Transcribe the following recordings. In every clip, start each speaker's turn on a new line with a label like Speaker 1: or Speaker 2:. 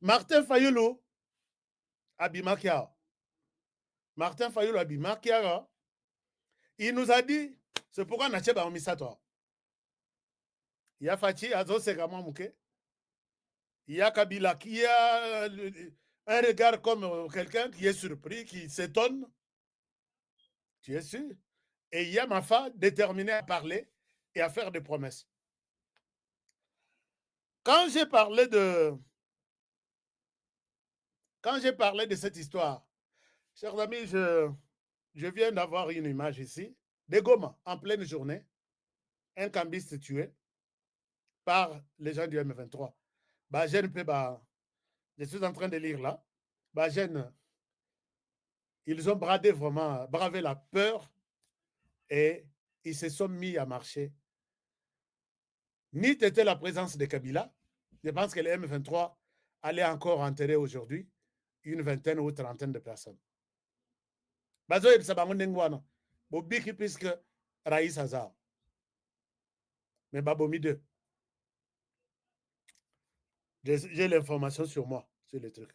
Speaker 1: Martin Fayulu Abimakia. Martin Fayulu Abimakia. Il nous a dit, c'est pourquoi on a fait un toi. Il y a Fachi, Azo Segamon Mouké. Il y a Kabila qui a un regard comme quelqu'un qui est surpris, qui s'étonne. Tu es sûr? Et il y a Mafa déterminé à parler et à faire des promesses. Quand j'ai parlé de cette histoire, chers amis, je viens d'avoir une image ici, de Goma, en pleine journée, un cambiste tué par les gens du M23. Bah, je suis en train de lire là. Bah, ils ont bravé la peur et ils se sont mis à marcher. Ni était la présence de Kabila. Je pense que le M23 allait encore enterrer aujourd'hui une vingtaine ou trentaine de personnes. Bazo Sabango Nengwana, Bobiki puisque Raïs Hazard. Mais Babomi 2. J'ai l'information sur moi, sur le truc.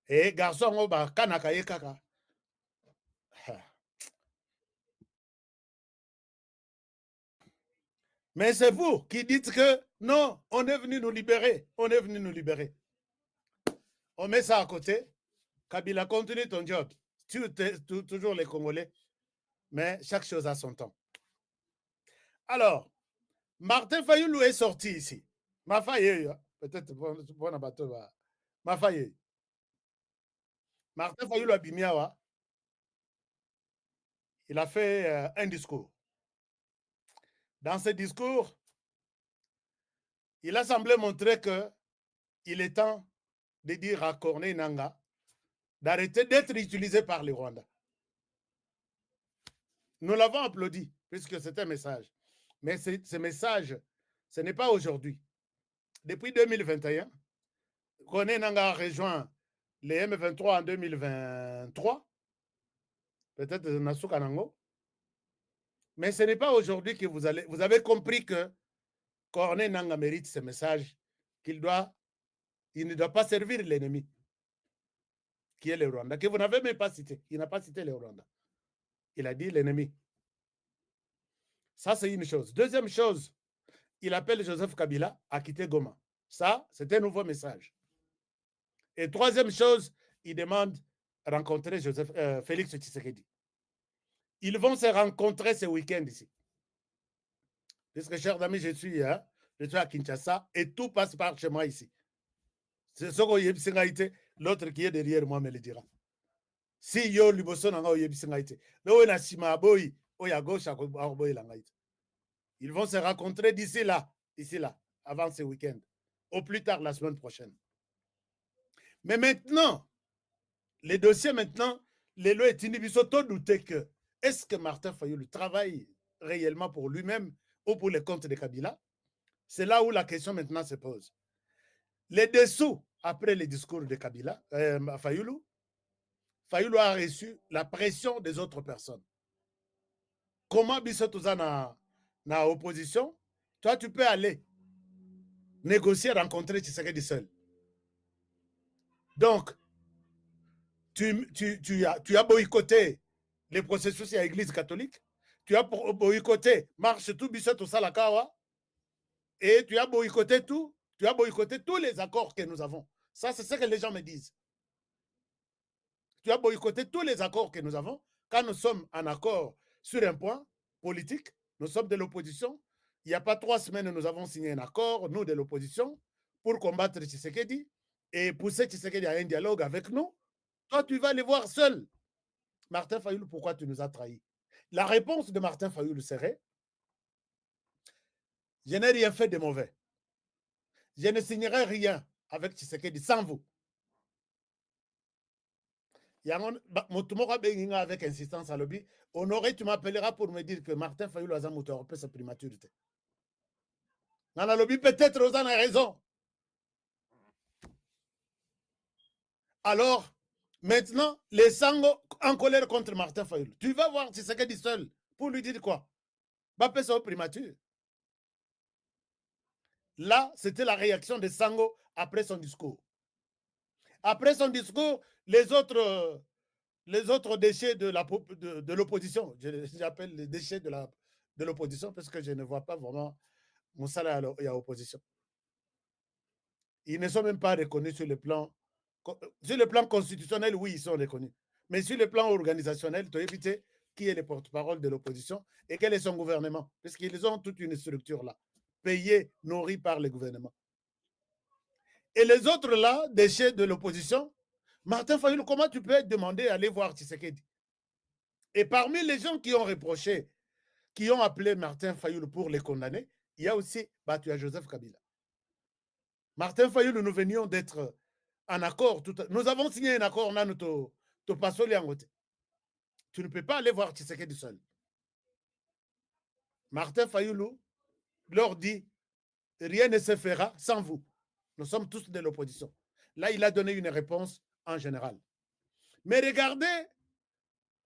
Speaker 1: Et garçon, Kanaka et Kaka. Mais c'est vous qui dites que non, on est venu nous libérer. On est venu nous libérer. On met ça à côté. Kabila, continue ton job. Tu toujours les Congolais. Mais chaque chose a son temps. Alors, Martin Fayulu est sorti ici. Mafaye, peut-être bon abatteur. Mafaye. Martin Fayulu Abimiawa, il a fait un discours. Dans ce discours, il a semblé montrer qu'il est temps de dire à Corneille Nangaa d'arrêter d'être utilisé par les Rwandais. Nous l'avons applaudi, puisque c'est un message. Mais ce message, ce n'est pas aujourd'hui. Depuis 2021, Corneille Nangaa a rejoint les M23 en 2023, peut-être Nasuka Nango. Mais ce n'est pas aujourd'hui que vous avez compris que Corneille Nangaa mérite ce message, il ne doit pas servir l'ennemi, qui est le Rwanda, que vous n'avez même pas cité. Il n'a pas cité le Rwanda. Il a dit l'ennemi. Ça, c'est une chose. Deuxième chose, il appelle Joseph Kabila à quitter Goma. Ça, c'est un nouveau message. Et troisième chose, il demande rencontrer Félix Tshisekedi. Ils vont se rencontrer ce week-end ici. Puisque, chers amis, je suis à Kinshasa et tout passe par chez moi ici. C'est ce que l'autre qui est derrière moi me le dira. Si yo liboso nanga oyebisingaite, no na sima boy oya gauche à boy langaite. Ils vont se rencontrer d'ici là, avant ce week-end, au plus tard la semaine prochaine. Mais maintenant, les dossiers maintenant, les lois est inhibition douter que est-ce que Martin Fayulu travaille réellement pour lui-même ou pour les comptes de Kabila? C'est là où la question maintenant se pose. Les dessous, après les discours de Kabila, Fayulu a reçu la pression des autres personnes. Comment Bissotouza na opposition? Toi, tu peux aller négocier, rencontrer Tshisekedi seul. Donc, tu as boycotté les processus à l'Église catholique, tu as boycotté Marche tout Bissot Salakawa, et tu as boycotté tous les accords que nous avons. Ça, c'est ce que les gens me disent. Tu as boycotté tous les accords que nous avons. Quand nous sommes en accord sur un point politique, nous sommes de l'opposition. Il n'y a pas 3 semaines, nous avons signé un accord, nous de l'opposition, pour combattre Tshisekedi et pousser Tshisekedi à un dialogue avec nous. Toi, tu vas les voir seul. Martin Fayulu, pourquoi tu nous as trahis? La réponse de Martin Fayulu serait: je n'ai rien fait de mauvais. Je ne signerai rien avec Tshisekedi sans vous. Avec insistance à lobby, Honoré, tu m'appelleras pour me dire que Martin Fayulu a un sa primaturité. Dans le lobby, peut-être vous en avez raison. Alors, maintenant, les Sango en colère contre Martin Fayulu. Tu vas voir Tshisekedi seul pour lui dire quoi? Bappé sa primature. Là, c'était la réaction de Sango après son discours. Après son discours, les autres déchets de l'opposition, j'appelle les déchets de l'opposition parce que je ne vois pas vraiment Moussala et l'opposition. Ils ne sont même pas reconnus sur le plan constitutionnel, oui, ils sont reconnus. Mais sur le plan organisationnel, tu as évité qui est le porte-parole de l'opposition et quel est son gouvernement. Parce qu'ils ont toute une structure là, payée, nourrie par le gouvernement. Et les autres là, déchets de l'opposition, Martin Fayoulou, comment tu peux demander d'aller voir Tshisekedi? Et parmi les gens qui ont reproché, qui ont appelé Martin Fayoulou pour les condamner, il y a aussi Batuya Joseph Kabila. Martin Fayoulou, nous venions d'être en accord. Nous avons signé un accord, on a notre passoli en côté. Tu ne peux pas aller voir Tshisekedi seul. Martin Fayoulou leur dit, rien ne se fera sans vous. Nous sommes tous de l'opposition. Là, il a donné une réponse en général. Mais regardez,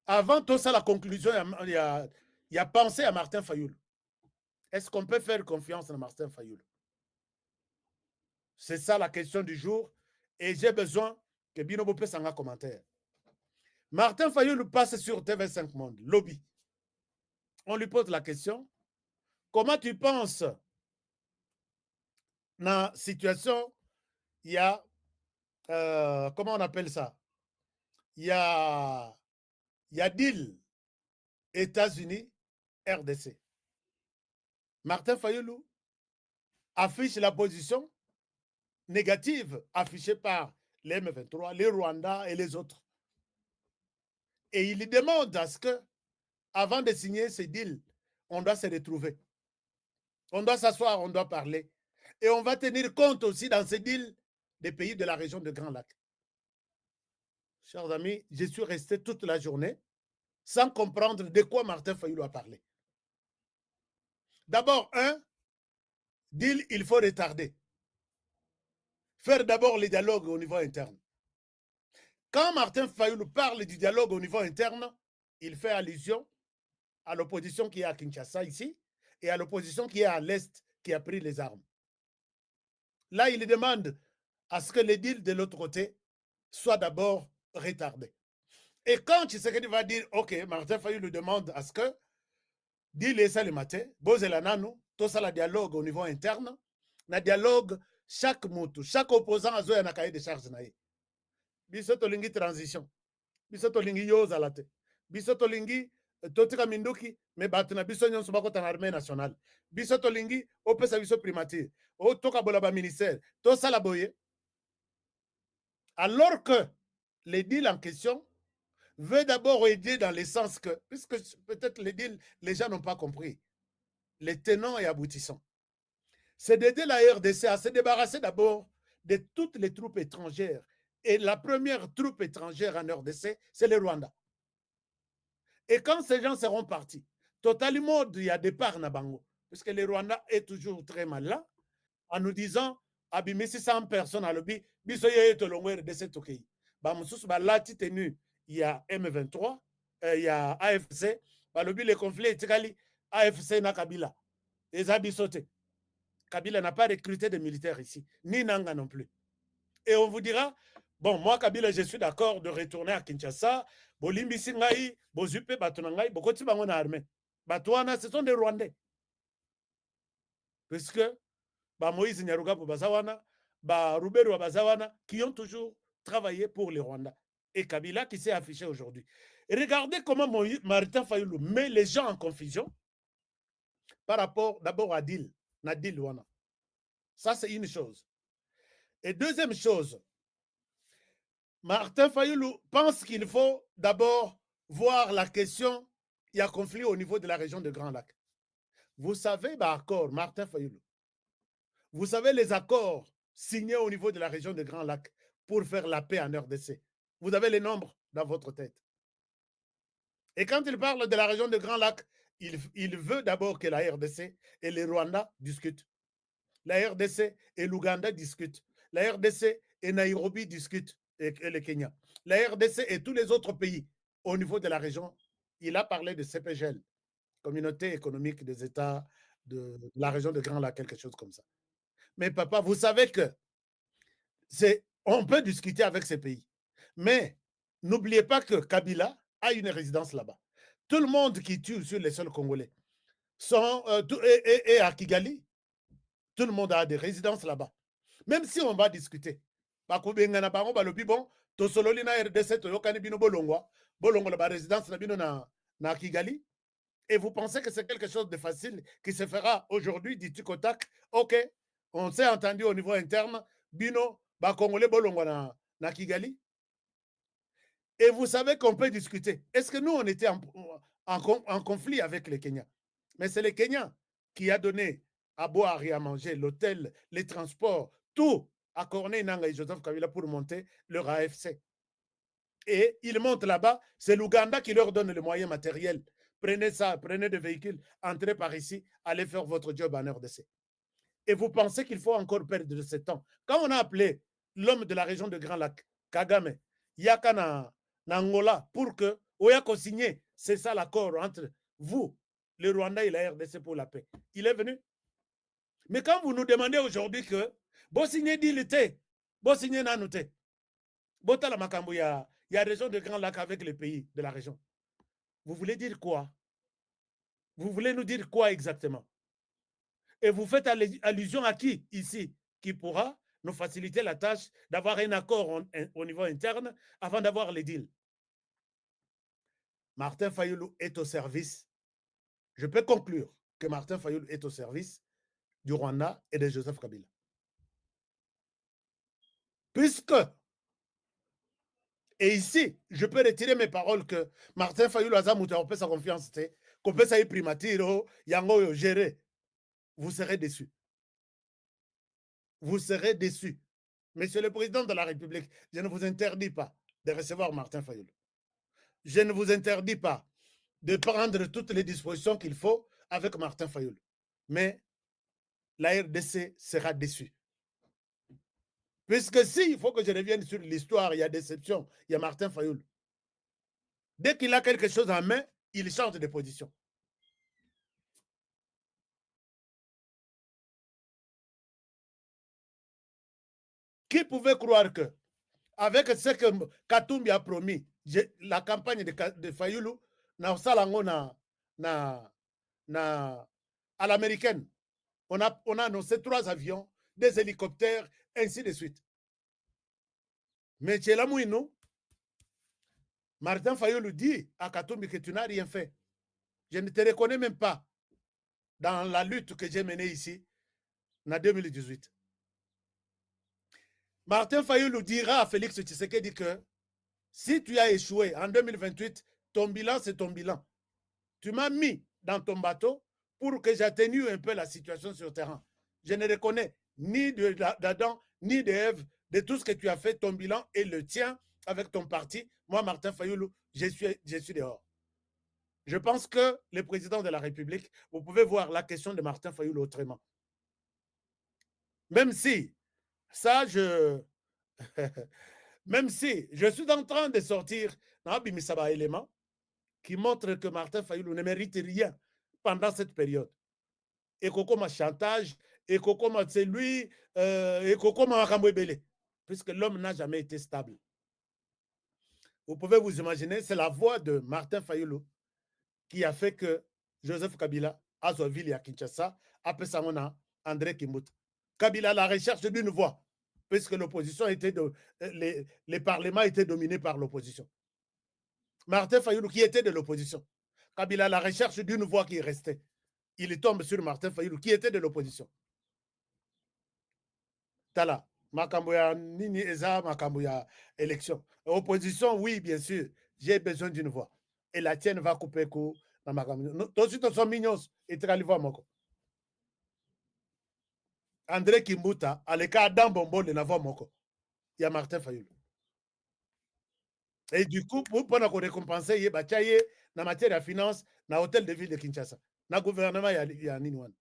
Speaker 1: avant tout ça, la conclusion, il y a pensé à Martin Fayoulou. Est-ce qu'on peut faire confiance à Martin Fayoulou? C'est ça la question du jour. Et j'ai besoin que Bino Bopé s'en a commentaire. Martin Fayoulou passe sur TV5 Monde, lobby. On lui pose la question, comment tu penses dans la situation, il y a, comment on appelle ça? Il y a deal États-Unis, RDC. Martin Fayoulou affiche la position négative affichée par les M23, les Rwandais et les autres. Et il demande à ce que, avant de signer ce deal, on doit se retrouver. On doit s'asseoir, on doit parler. Et on va tenir compte aussi dans ce deal des pays de la région de Grand Lac. Chers amis, je suis resté toute la journée sans comprendre de quoi Martin Fayoulou a parlé. D'abord, deal, il faut retarder. Faire d'abord les dialogues au niveau interne. Quand Martin Fayoulou parle du dialogue au niveau interne, il fait allusion à l'opposition qui est à Kinshasa ici et à l'opposition qui est à l'Est qui a pris les armes. Là, il demande à ce que les deals de l'autre côté soient d'abord retardés. Et quand Tshisekedi va dire, OK, Martin Fayoulou demande à ce que deal et ça le matin, bozela nanu, tout ça, le dialogue au niveau interne, le dialogue, chaque moutou, chaque opposant a un cahier de charge. Biso tolingi transition, biso tolingi yoza la te, biso tolingi totika minduki, mais batuna biso nyonso bakota na armée nationale, biso tolingi opesa biso primature, o toka bolaba ministère, to sala boye. Alors que les deals en question veut d'abord aider dans le sens que, puisque peut-être les deals, les gens n'ont pas compris, les tenants et aboutissants, c'est d'aider la RDC à se débarrasser d'abord de toutes les troupes étrangères. Et la première troupe étrangère en RDC, c'est le Rwanda. Et quand ces gens seront partis, totalement, il y a départ Nabango, parce que le Rwanda est toujours très mal là, en nous disant, abimisi 100 personnes à l'obbi, bisoye tolongo RDC tokei. Bamususu balati tenu, il y a M23, il y a AFC, balobi le conflit etikali AFC na Kabila. Et Zabisote. Kabila n'a pas recruté de militaires ici, ni Nanga non plus. Et on vous dira, bon, moi, Kabila, je suis d'accord de retourner à Kinshasa, Bolimbi Singaï, Bozupe, Batonangaï, Bokoti Bangon armée. Batouana, ce sont des Rwandais. Puisque, Moïse Nyaruga Bazawana, Ruberu Bazawana, qui ont toujours travaillé pour les Rwandais. Et Kabila qui s'est affiché aujourd'hui. Regardez comment Martin Fayoulou met les gens en confusion par rapport d'abord à Dil, Nadil Wana. Ça, c'est une chose. Et deuxième chose, Martin Fayoulou pense qu'il faut d'abord voir la question, il y a conflit au niveau de la région de Grand Lac. Vous savez, accord, Martin Fayoulou, vous savez les accords signés au niveau de la région de Grand Lac pour faire la paix en RDC. Vous avez les nombres dans votre tête. Et quand il parle de la région de Grand Lac, il veut d'abord que la RDC et les Rwandais discutent. La RDC et l'Ouganda discutent. La RDC et Nairobi discutent, et le Kenya. La RDC et tous les autres pays au niveau de la région. Il a parlé de CPGL, Communauté économique des États de la région de Grand Lac, quelque chose comme ça. Mais papa, vous savez que On peut discuter avec ces pays. Mais n'oubliez pas que Kabila a une résidence là-bas. Tout le monde qui tue sur les sols congolais et à Kigali, tout le monde a des résidences là-bas. Même si on va discuter, bon, tosololi na RDC toyokani bino bolongwa, bolongwa la résidence na bino na Kigali, et vous pensez que c'est quelque chose de facile qui se fera aujourd'hui du tic au tac. Ok, on s'est entendu au niveau interne, bino ba congolais bolongwa na Kigali. Et vous savez qu'on peut discuter. Est-ce que nous, on était en conflit avec les Kenyans? Mais c'est les Kenyans qui a donné à boire et à manger, l'hôtel, les transports, tout à Corneille Nangaa et Joseph Kabila pour monter leur AFC. Et ils montent là-bas, c'est l'Ouganda qui leur donne les moyens matériels. Prenez ça, prenez des véhicules, entrez par ici, allez faire votre job en RDC. Et vous pensez qu'il faut encore perdre de ce temps? Quand on a appelé l'homme de la région de Grand Lac, Kagame, Yakana, Angola, pour que Oyako signe, c'est ça l'accord entre vous, le Rwanda et la RDC pour la paix. Il est venu. Mais quand vous nous demandez aujourd'hui que bon signé dilité, bon signé nanouté, botala makambo il y a région de Grand Lac avec les pays de la région. Vous voulez dire quoi? Vous voulez nous dire quoi exactement? Et vous faites allusion à qui ici qui pourra nous faciliter la tâche d'avoir un accord au niveau interne avant d'avoir les deals? Martin Fayulu est au service. Je peux conclure que Martin Fayulu est au service du Rwanda et de Joseph Kabila. Puisque, et ici, je peux retirer mes paroles que Martin Fayulu a fait sa confiance, qu'on peut ça y primatiro, yango gérer. Vous serez déçus. Vous serez déçus. Monsieur le Président de la République, je ne vous interdis pas de recevoir Martin Fayulu. Je ne vous interdis pas de prendre toutes les dispositions qu'il faut avec Martin Fayulu. Mais la RDC sera déçue. Puisque si, il faut que je revienne sur l'histoire, il y a déception, il y a Martin Fayulu. Dès qu'il a quelque chose en main, il change de position. Qui pouvait croire que, avec ce que Katumbi a promis, la campagne de Fayulu, à l'américaine, on a annoncé 3 avions, des hélicoptères, ainsi de suite. Mais Tchelamouinou, Martin Fayulu dit à Katumbi que tu n'as rien fait. Je ne te reconnais même pas dans la lutte que j'ai menée ici en 2018. Martin Fayulu dira à Félix Tshisekedi que si tu as échoué en 2028, ton bilan, c'est ton bilan. Tu m'as mis dans ton bateau pour que j'atténue un peu la situation sur le terrain. Je ne reconnais ni d'Adam, ni d'Ève, de tout ce que tu as fait, ton bilan est le tien avec ton parti. Moi, Martin Fayulu, je suis dehors. Je pense que le président de la République, vous pouvez voir la question de Martin Fayulu autrement. Même si, ça, même si je suis en train de sortir un élément qui montre que Martin Fayulu ne mérite rien pendant cette période. Et comme chantage, et comme c'est lui, et comme Rakambouébélé, puisque l'homme n'a jamais été stable. Vous pouvez vous imaginer, c'est la voix de Martin Fayulu qui a fait que Joseph Kabila, à sa ville à Kinshasa, appelle ça André Kimbuta. Kabila à la recherche d'une voix, puisque l'opposition était les parlements étaient dominés par l'opposition. Martin Fayulu qui était de l'opposition. Kabila à la recherche d'une voix qui restait. Il tombe sur Martin Fayulu qui était de l'opposition. Tala, Makamboya Nini Eza, Makamboya élection. Opposition, oui, bien sûr, j'ai besoin d'une voix. Et la tienne va couper coup dans Makamboya. Tout de suite, sont mignons et très moko. André Kimbuta, à l'écart d'un bonbon de Navo Moko. Il y a Martin Fayulu. Et du coup, pour récompenser, il y a na matière de finance, na hôtel de ville de Kinshasa. Na gouvernement, il y a Ninouane.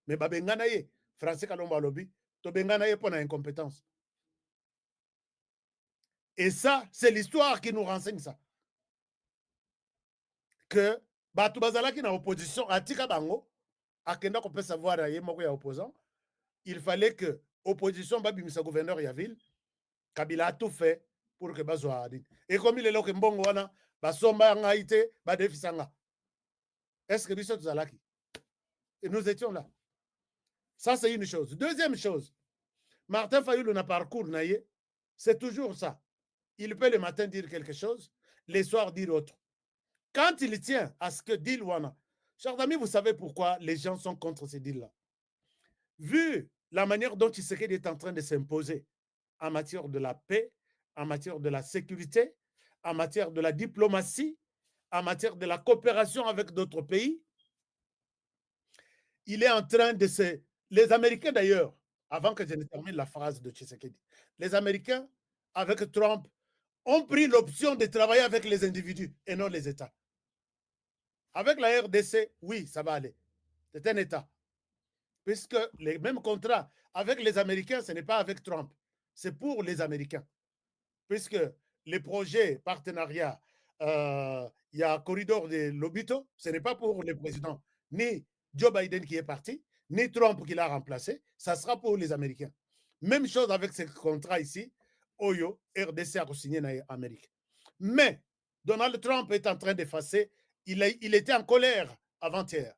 Speaker 1: Mais Babengana ye, français Kalomba Lobby, to Bengana ye pour la incompétence. Et ça, c'est l'histoire qui nous renseigne ça. Que Batou Bazala qui est en opposition à Tika Bango, à Kenda qu'on peut savoir, il y a opposant, il fallait que l'opposition, Babimisa gouverneur Yaville, Kabila a tout fait pour que bazwa adin. Et comme il est là que mbongo wana basomba ngaite badefisanga. Est-ce que biso tuzalaki? Et nous étions là. Ça c'est une chose. Deuxième chose, Martin Fayulu n'a parcours naïe, c'est toujours ça. Il peut le matin dire quelque chose, le soir dire autre. Quand il tient à ce que dit Wana, chers amis, vous savez pourquoi les gens sont contre ces deals-là. Vu la manière dont Tshisekedi est en train de s'imposer en matière de la paix, en matière de la sécurité, en matière de la diplomatie, en matière de la coopération avec d'autres pays, il est en train de se... Les Américains d'ailleurs, avant que je ne termine la phrase de Tshisekedi, les Américains, avec Trump, ont pris l'option de travailler avec les individus et non les États. Avec la RDC, oui, ça va aller. C'est un État. Puisque les mêmes contrats avec les Américains, ce n'est pas avec Trump. C'est pour les Américains. Puisque les projets partenariats, il y a un corridor de Lobito, ce n'est pas pour le président, ni Joe Biden qui est parti, ni Trump qui l'a remplacé, ça sera pour les Américains. Même chose avec ce contrat ici, Oyo, RDC a signé en Amérique. Mais Donald Trump est en train d'effacer, il était en colère avant-hier.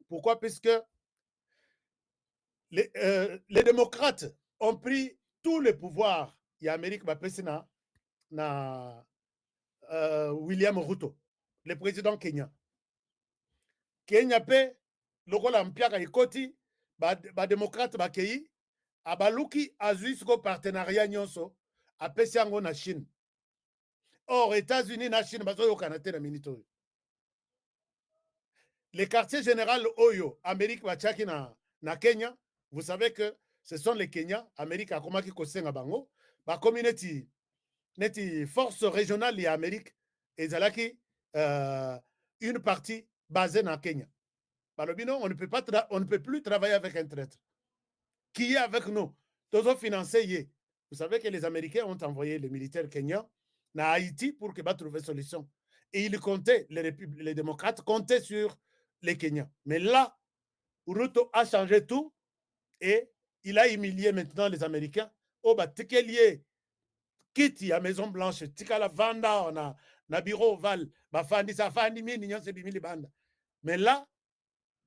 Speaker 1: Pourquoi? Puisque les démocrates ont pris tout le pouvoir. Il y a Amérique, na William Ruto, le président Kenya. Kenya pe lokola mpiaka ikoti ba démocrate bakei abaluki azwi siko partenariat nyonso apesi yango na Chine. Or États-Unis na Chine bazoyokana te na minute oyo. Le quartier général Oyo, Amérique bachaki na Kenya, vous savez que ce sont les Kenyans, Amérique akomaki kosenga bango, ba community neti force régionale et Amérique ezalaki une partie basée dans Kenya. Balobino, on ne peut plus travailler avec un traître. Qui est avec nous? Tous financés. Vous savez que les Américains ont envoyé les militaires kenyans en Haïti pour que trouver une solution. Et ils comptaient, les démocrates comptaient sur les Kenyans. Mais là, Ruto a changé tout et il a humilié maintenant les Américains. Oh, bah, Tekelier, Kitty à Maison Blanche, Tikala Vanda, on a bureau Val, Bafandi, Safandi, Mignon, c'est Bimili Banda. Mais là,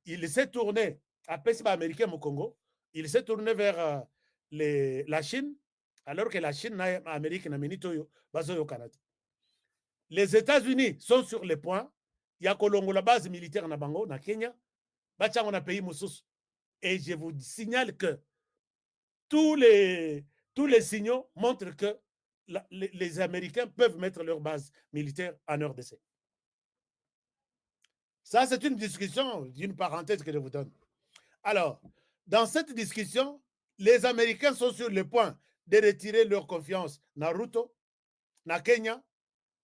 Speaker 1: il s'est tourné, après c'est pas américain au Congo, il s'est tourné vers la Chine, alors que la Chine n'a Amérique n'a minitoyo, bazoyo Canada. Les États-Unis sont sur le point. Il y a Kolongo, la base militaire na Bango, na Kenya, bachango na pays Moussous. Et je vous signale que tous les signaux montrent que les Américains peuvent mettre leur base militaire en RDC. Ça, c'est une discussion, d'une parenthèse que je vous donne. Alors, dans cette discussion, les Américains sont sur le point de retirer leur confiance Naruto, na Kenya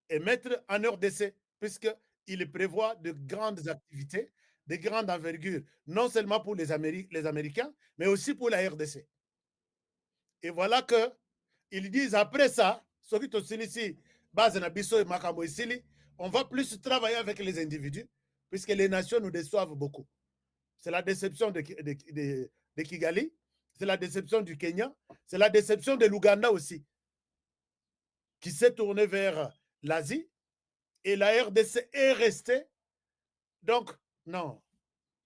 Speaker 1: et mettre en RDC, puisqu'ils prévoient de grandes activités, de grandes envergures, non seulement pour les Américains, mais aussi pour la RDC. Et voilà que ils disent après ça, on va plus travailler avec les individus, puisque les nations nous déçoivent beaucoup. C'est la déception de Kigali, c'est la déception du Kenya, c'est la déception de l'Ouganda aussi, qui s'est tourné vers l'Asie, et la RDC est restée. Donc, non.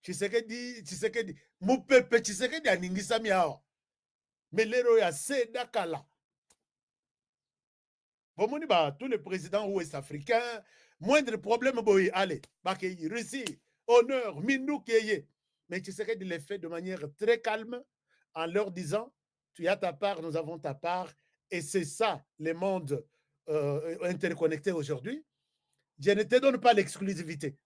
Speaker 1: Tshisekedi, Mupepe Tshisekedi aningisa miao. Mais l'héros ya Sedakala. Bomoni ba tous les présidents ouest-africains, moindre problème, boy, allez, Bakei, Russie, honneur, Minou Keye. Mais Tshisekedi les fait de manière très calme en leur disant, tu as ta part, nous avons ta part. Et c'est ça, les mondes interconnectés aujourd'hui. Je ne te donne pas l'exclusivité.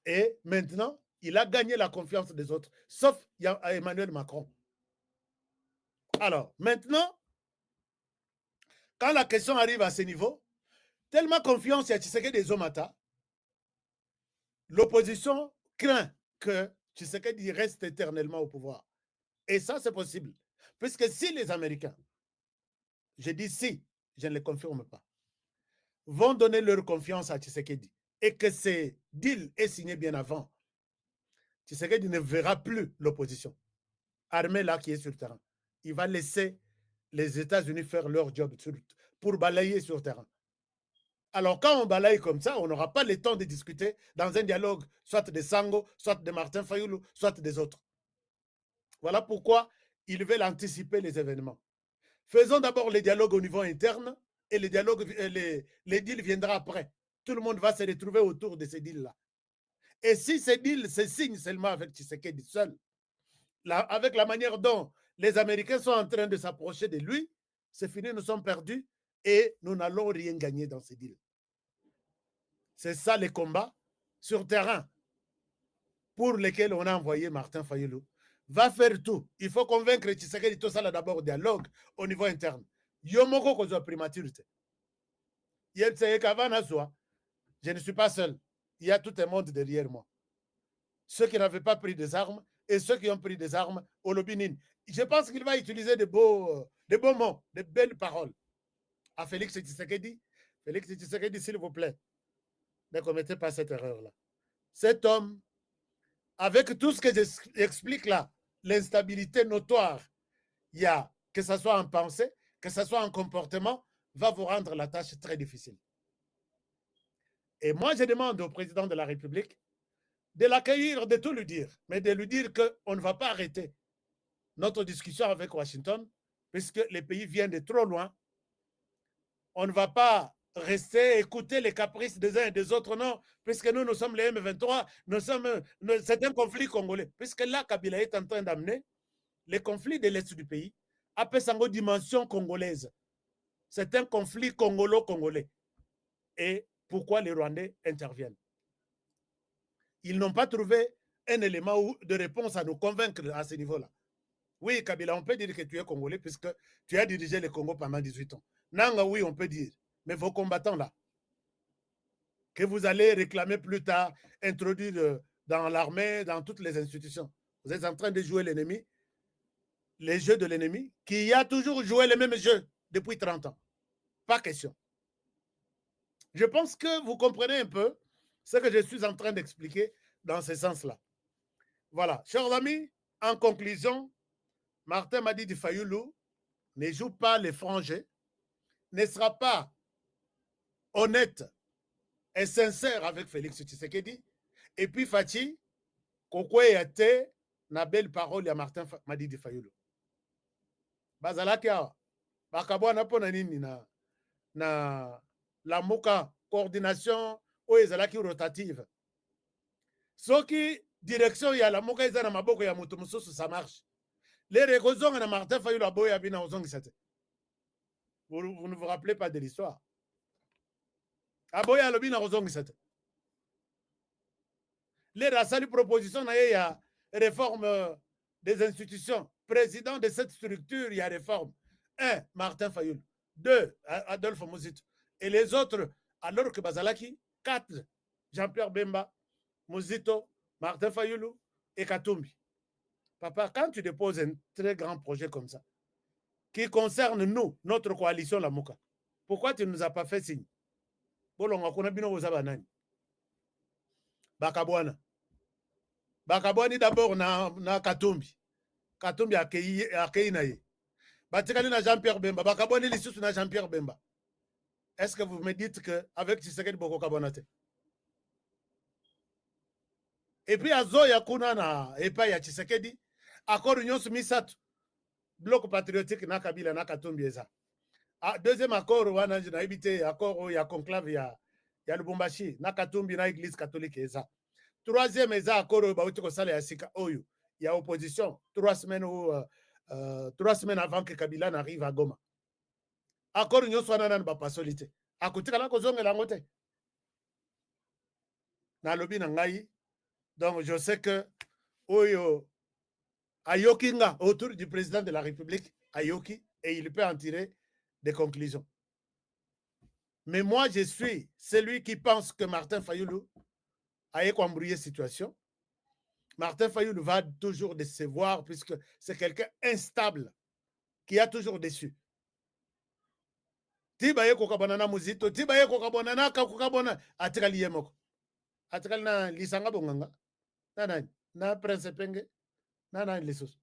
Speaker 1: Et maintenant, il a gagné la confiance des autres, sauf Emmanuel Macron. Alors, maintenant, quand la question arrive à ce niveau, tellement confiance à Tshisekedi et Zomata, l'opposition craint que Tshisekedi reste éternellement au pouvoir. Et ça, c'est possible. Puisque si les Américains, je dis si, je ne les confirme pas, vont donner leur confiance à Tshisekedi et que ce deal est signé bien avant, Tshisekedi ne verra plus l'opposition armée là qui est sur le terrain. Il va laisser les États-Unis faire leur job pour balayer sur terrain. Alors, quand on balaye comme ça, on n'aura pas le temps de discuter dans un dialogue, soit de Sango, soit de Martin Fayoulou, soit des autres. Voilà pourquoi ils veulent anticiper les événements. Faisons d'abord les dialogues au niveau interne et les deals viendront après. Tout le monde va se retrouver autour de ces deals-là. Et si ces deals se signent seulement avec Tshisekedi seul, avec la manière dont les Américains sont en train de s'approcher de lui, c'est fini, nous sommes perdus et nous n'allons rien gagner dans ces deals. C'est ça les combats sur terrain pour lesquels on a envoyé Martin Fayoulou. Va faire tout. Il faut convaincre Tshisekedi tout ça d'abord dialogue au niveau interne. Yomoko kozwa primaturité. Je ne suis pas seul. Il y a tout un monde derrière moi. Ceux qui n'avaient pas pris des armes et ceux qui ont pris des armes au Lobinin. Je pense qu'il va utiliser de beaux mots, de belles paroles à Félix Tshisekedi. Félix Tshisekedi, s'il vous plaît, ne commettez pas cette erreur-là. Cet homme, avec tout ce que j'explique là, l'instabilité notoire, il y a, que ce soit en pensée, que ce soit en comportement, va vous rendre la tâche très difficile. Et moi, je demande au président de la République de l'accueillir, de tout lui dire, mais de lui dire qu'on ne va pas arrêter notre discussion avec Washington, puisque les pays viennent de trop loin. On ne va pas rester écouter les caprices des uns et des autres, non, puisque nous sommes les M23, c'est un conflit congolais, puisque là, Kabila est en train d'amener les conflits de l'Est du pays à une dimension congolaise. C'est un conflit congolo-congolais. Et pourquoi les Rwandais interviennent? Ils n'ont pas trouvé un élément de réponse à nous convaincre à ce niveau-là. Oui, Kabila, on peut dire que tu es congolais puisque tu as dirigé le Congo pendant 18 ans. Nanga, oui, on peut dire. Mais vos combattants là, que vous allez réclamer plus tard, introduire dans l'armée, dans toutes les institutions, vous êtes en train de jouer l'ennemi, les jeux de l'ennemi, qui a toujours joué les mêmes jeux depuis 30 ans. Pas question. Je pense que vous comprenez un peu ce que je suis en train d'expliquer dans ce sens-là. Voilà. Chers amis, en conclusion, Martin Madidi Fayoulou ne joue pas les frangins, ne sera pas honnête et sincère avec Félix Tshisekedi. Et puis Fachi, Kokwe Yate, na belle parole ya Martin Madidi Fayoulou. Bazalaki awa, bakabwana pona nini na la moka coordination oyo ezalaki rotative. Soki direction ya la moka eza na maboko ya moto mosusu, ça marche. Les rekozonga na Martin Fayoulou aboya bina ozongisa te. Vous ne vous rappelez pas de l'histoire. Aboya alobi na ozongisa te. Les rasali proposition na ye ya réforme des institutions. Président de cette structure, il y a réforme. 1. Martin Fayoulou. 2. Adolphe Muzito. Et les autres, alors que Bazalaki, 4. Jean-Pierre Bemba, Muzito, Martin Fayoulou et Katumbi. Papa, quand tu déposes un très grand projet comme ça, qui concerne nous, notre coalition la Mouka, pourquoi tu ne nous as pas fait signe? Bolonga kuna bino ozaba nani? Bakabwana. Bakabwani d'abord na Katumbi. Katumbi akei na ye. Batikali na Jean-Pierre Bemba. Bakabwani lisusu na Jean-Pierre Bemba. Est-ce que vous me dites qu'avec Tshisekedi Boko Kabonate? Et puis Azoya kuna na epa ya Tshisekedi, accord nyonso misatu. Bloc patriotique na Kabila na Katumbi eza. Deuxième accord wana na ebite accord ya conclave ya Lubumbashi na Katumbi na église catholique eza. Troisième eza accord bauti ko sala ya sika oyo ya opposition 3 semaines avant que Kabila n'arrive à Goma. Accord nyonso wana na bapasolité. Akutikala kozongela ngote. Na lobi na ngai. Donc je sais que oyo Ayokinga autour du président de la République, Ayoki, et il peut en tirer des conclusions. Mais moi, je suis celui qui pense que Martin Fayoulou a embrouillé la situation. Martin Fayoulou va toujours décevoir puisque c'est quelqu'un instable qui a toujours déçu. Tibaye kokabonana Muzito, tibaye kokabonana kakukabona atikali yemoko. Atikali na lisanga bonganga. Na Prince Penge, na lisus.